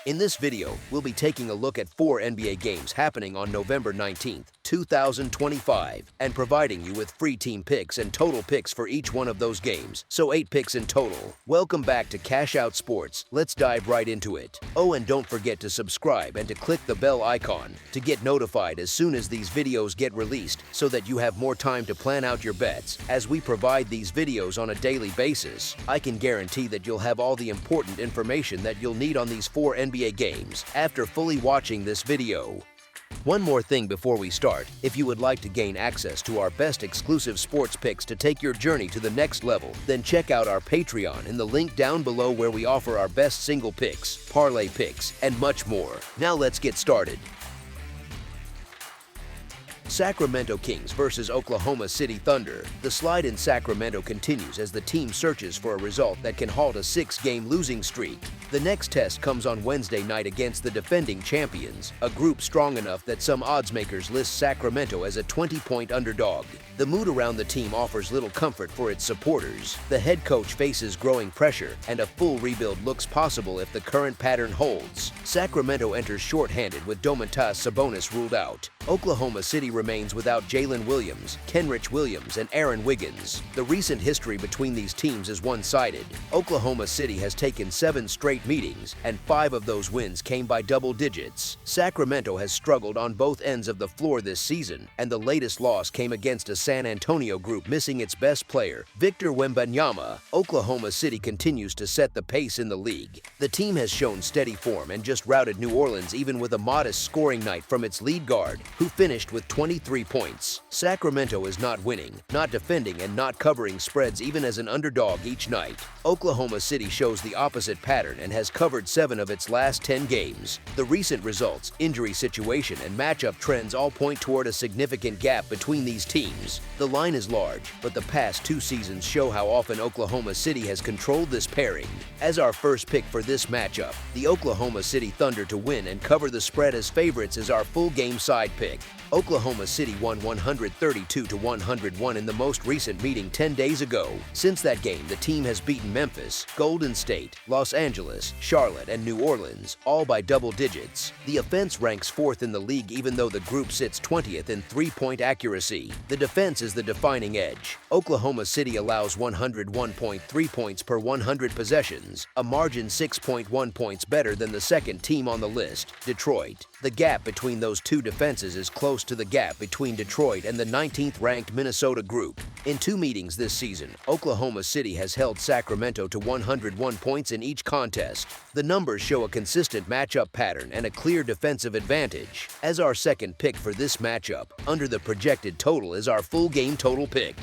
In this video, we'll be taking a look at 4 NBA games happening on November 19th, 2025, and providing you with free team picks and total picks for each one of those games, so 8 picks in total. Welcome back to Cash Out Sports. Let's dive right into it. Oh, and don't forget to subscribe and to click the bell icon to get notified as soon as these videos get released so that you have more time to plan out your bets. As we provide these videos on a daily basis, I can guarantee that you'll have all the important information that you'll need on these 4 NBA games after fully watching this video. One more thing before we start, if you would like to gain access to our best exclusive sports picks to take your journey to the next level, then check out our Patreon in the link down below where we offer our best single picks, parlay picks, and much more. Now let's get started. Sacramento Kings versus Oklahoma City Thunder. The slide in Sacramento continues as the team searches for a result that can halt a 6-game losing streak. The next test comes on Wednesday night against the defending champions, a group strong enough that some oddsmakers list Sacramento as a 20-point underdog. The mood around the team offers little comfort for its supporters. The head coach faces growing pressure, and a full rebuild looks possible if the current pattern holds. Sacramento enters short-handed with Domantas Sabonis ruled out. Oklahoma City remains without Jalen Williams, Kenrich Williams, and Aaron Wiggins. The recent history between these teams is one-sided. Oklahoma City has taken 7 straight meetings, and 5 of those wins came by double digits. Sacramento has struggled on both ends of the floor this season, and the latest loss came against a San Antonio group missing its best player, Victor Wembanyama. Oklahoma City continues to set the pace in the league. The team has shown steady form and just routed New Orleans even with a modest scoring night from its lead guard, who finished with 23 points. Sacramento is not winning, not defending, and not covering spreads even as an underdog each night. Oklahoma City shows the opposite pattern and has covered 7 of its last 10 games. The recent results, injury situation, and matchup trends all point toward a significant gap between these teams. The line is large, but the past 2 seasons show how often Oklahoma City has controlled this pairing. As our first pick for this matchup, the Oklahoma City Thunder to win and cover the spread as favorites is our full game side pick. Oklahoma City won 132-101 in the most recent meeting 10 days ago. Since that game, the team has beaten Memphis, Golden State, Los Angeles, Charlotte, and New Orleans, all by double digits. The offense ranks 4th in the league even though the group sits 20th in three-point accuracy. The defense is the defining edge. Oklahoma City allows 101.3 points per 100 possessions, a margin 6.1 points better than the second team on the list, Detroit. The gap between those two defenses is close to the gap between Detroit and the 19th-ranked Minnesota group. In 2 meetings this season, Oklahoma City has held Sacramento to 101 points in each contest. The numbers show a consistent matchup pattern and a clear defensive advantage. As our second pick for this matchup, under the projected total is our full game total pick.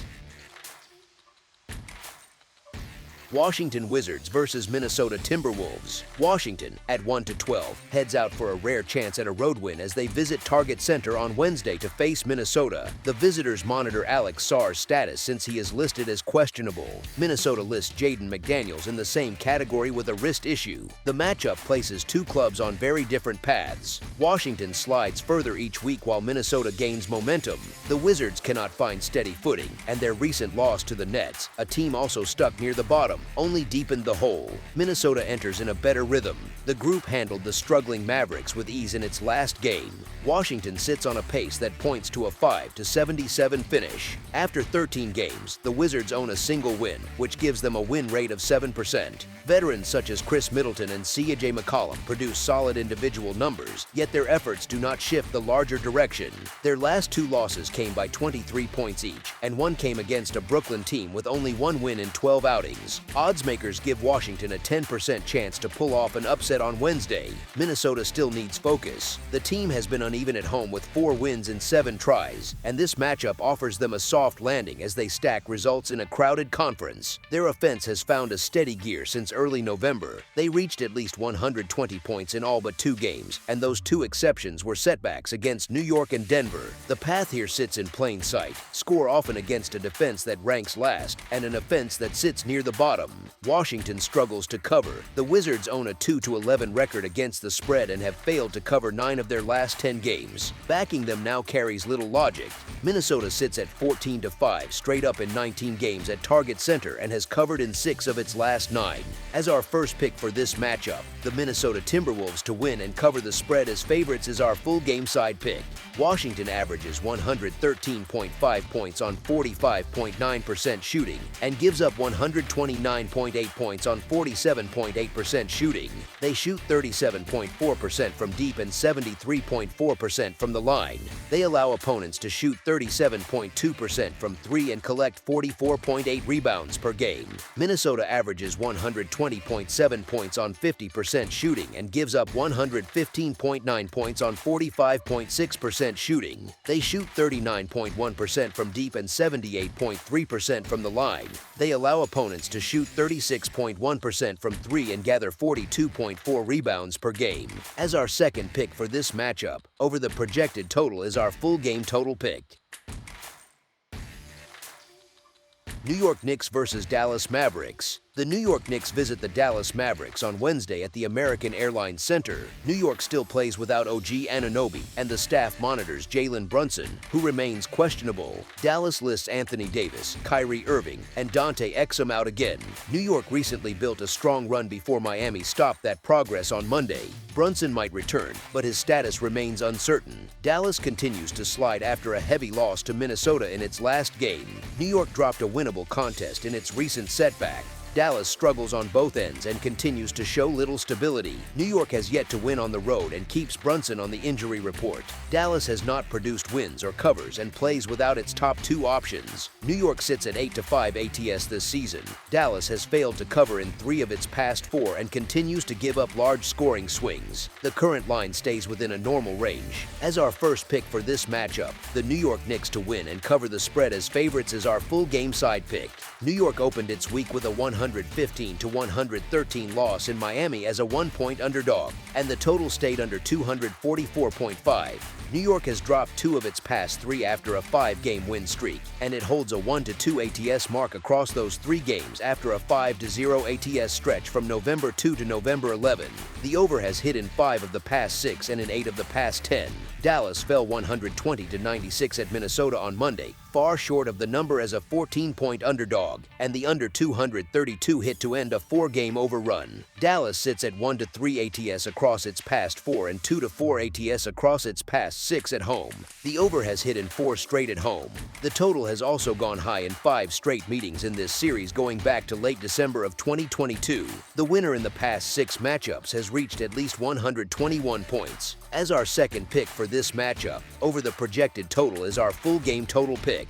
Washington Wizards versus Minnesota Timberwolves. Washington, at 1-12, heads out for a rare chance at a road win as they visit Target Center on Wednesday to face Minnesota. The visitors monitor Alex Sarr's status since he is listed as questionable. Minnesota lists Jaden McDaniels in the same category with a wrist issue. The matchup places 2 clubs on very different paths. Washington slides further each week while Minnesota gains momentum. The Wizards cannot find steady footing, and their recent loss to the Nets, a team also stuck near the bottom, only deepened the hole. Minnesota enters in a better rhythm. The group handled the struggling Mavericks with ease in its last game. Washington sits on a pace that points to a 5-77 finish. After 13 games, the Wizards own a single win, which gives them a win rate of 7%. Veterans such as Chris Middleton and C.J. McCollum produce solid individual numbers, yet their efforts do not shift the larger direction. Their last 2 losses came by 23 points each, and one came against a Brooklyn team with only 1 win in 12 outings. Oddsmakers give Washington a 10% chance to pull off an upset on Wednesday. Minnesota still needs focus. The team has been uneven at home with 4 wins in 7 tries, and this matchup offers them a soft landing as they stack results in a crowded conference. Their offense has found a steady gear since early November. They reached at least 120 points in all but 2 games, and those 2 exceptions were setbacks against New York and Denver. The path here sits in plain sight. Score often against a defense that ranks last, and an offense that sits near the bottom. bottom. Washington struggles to cover. The Wizards own a 2-11 record against the spread and have failed to cover 9 of their last 10 games. Backing them now carries little logic. Minnesota sits at 14-5 straight up in 19 games at Target Center and has covered in 6 of its last 9. As our first pick for this matchup, the Minnesota Timberwolves to win and cover the spread as favorites is our full game side pick. Washington averages 113.5 points on 45.9% shooting and gives up 129.8 points on 47.8% shooting. They shoot 37.4% from deep and 73.4% from the line. They allow opponents to shoot 37.2% from 3 and collect 44.8 rebounds per game. Minnesota averages 120.7 points on 50% shooting and gives up 115.9 points on 45.6% shooting. They shoot 39.1% from deep and 78.3% from the line. They allow opponents to shoot 36.1% from 3 and gather 42.4 rebounds per game. As our second pick for this matchup, over the projected total is our full game total pick. New York Knicks versus Dallas Mavericks. The New York Knicks visit the Dallas Mavericks on Wednesday at the American Airlines Center. New York still plays without OG Anunoby, and the staff monitors Jalen Brunson, who remains questionable. Dallas lists Anthony Davis, Kyrie Irving, and Dante Exum out again. New York recently built a strong run before Miami stopped that progress on Monday. Brunson might return, but his status remains uncertain. Dallas continues to slide after a heavy loss to Minnesota in its last game. New York dropped a winnable contest in its recent setback. Dallas struggles on both ends and continues to show little stability. New York has yet to win on the road and keeps Brunson on the injury report. Dallas has not produced wins or covers and plays without its top 2 options. New York sits at 8-5 ATS this season. Dallas has failed to cover in 3 of its past 4 and continues to give up large scoring swings. The current line stays within a normal range. As our first pick for this matchup, the New York Knicks to win and cover the spread as favorites is our full game side pick. New York opened its week with a 115-113 loss in Miami as a 1-point underdog, and the total stayed under 244.5. New York has dropped 2 of its past 3 after a 5-game win streak, and it holds a 1-2 ATS mark across those 3 games after a 5-0 ATS stretch from November 2 to November 11. The over has hit in 5 of the past 6 and in 8 of the past 10. Dallas fell 120-96 at Minnesota on Monday, far short of the number as a 14-point underdog, and the under 232 hit to end a 4-game overrun. Dallas sits at 1-3 ATS across its past 4 and 2-4 ATS across its past 6 at home. The over has hit in 4 straight at home. The total has also gone high in 5 straight meetings in this series going back to late December of 2022. The winner in the past 6 matchups has reached at least 121 points. As our second pick for this matchup, over the projected total is our full game total pick.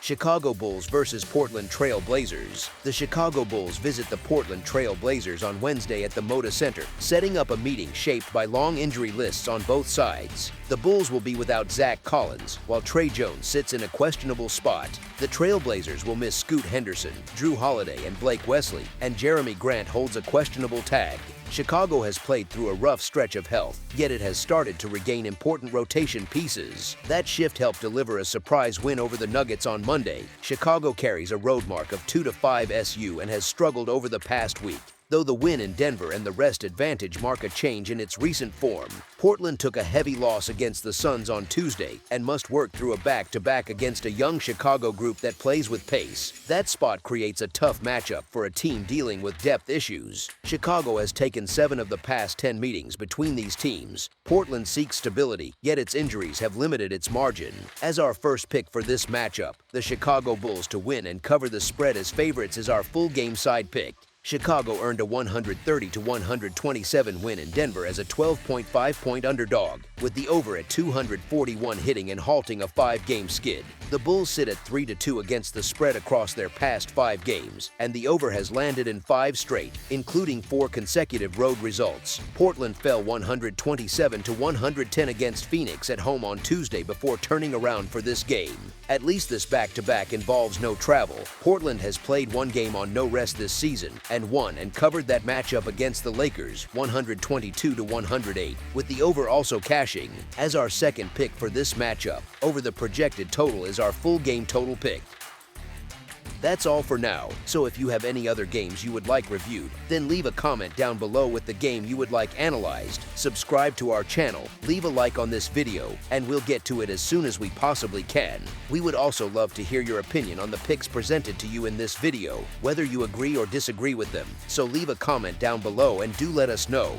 Chicago Bulls versus Portland Trail Blazers. The Chicago Bulls visit the Portland Trail Blazers on Wednesday at the Moda Center, setting up a meeting shaped by long injury lists on both sides. The Bulls will be without Zach Collins, while Trey Jones sits in a questionable spot. The Trail Blazers will miss Scoot Henderson, Drew Holiday, and Blake Wesley, and Jeremy Grant holds a questionable tag. Chicago has played through a rough stretch of health, yet it has started to regain important rotation pieces. That shift helped deliver a surprise win over the Nuggets on Monday. Chicago carries a road mark of 2-5 SU and has struggled over the past week, though the win in Denver and the rest advantage mark a change in its recent form. Portland took a heavy loss against the Suns on Tuesday and must work through a back-to-back against a young Chicago group that plays with pace. That spot creates a tough matchup for a team dealing with depth issues. Chicago has taken 7 of the past 10 meetings between these teams. Portland seeks stability, yet its injuries have limited its margin. As our first pick for this matchup, the Chicago Bulls to win and cover the spread as favorites is our full game side pick. Chicago earned a 130-127 win in Denver as a 12.5-point underdog, with the over at 241 hitting and halting a 5-game skid. The Bulls sit at 3-2 against the spread across their past 5 games, and the over has landed in 5 straight, including 4 consecutive road results. Portland fell 127-110 against Phoenix at home on Tuesday before turning around for this game. At least this back-to-back involves no travel. Portland has played 1 game on no rest this season, and won and covered that matchup against the Lakers 122-108, with the over also cashing. As our second pick for this matchup, over the projected total is our full game total pick. That's all for now, so if you have any other games you would like reviewed, then leave a comment down below with the game you would like analyzed, subscribe to our channel, leave a like on this video, and we'll get to it as soon as we possibly can. We would also love to hear your opinion on the picks presented to you in this video, whether you agree or disagree with them, so leave a comment down below and do let us know.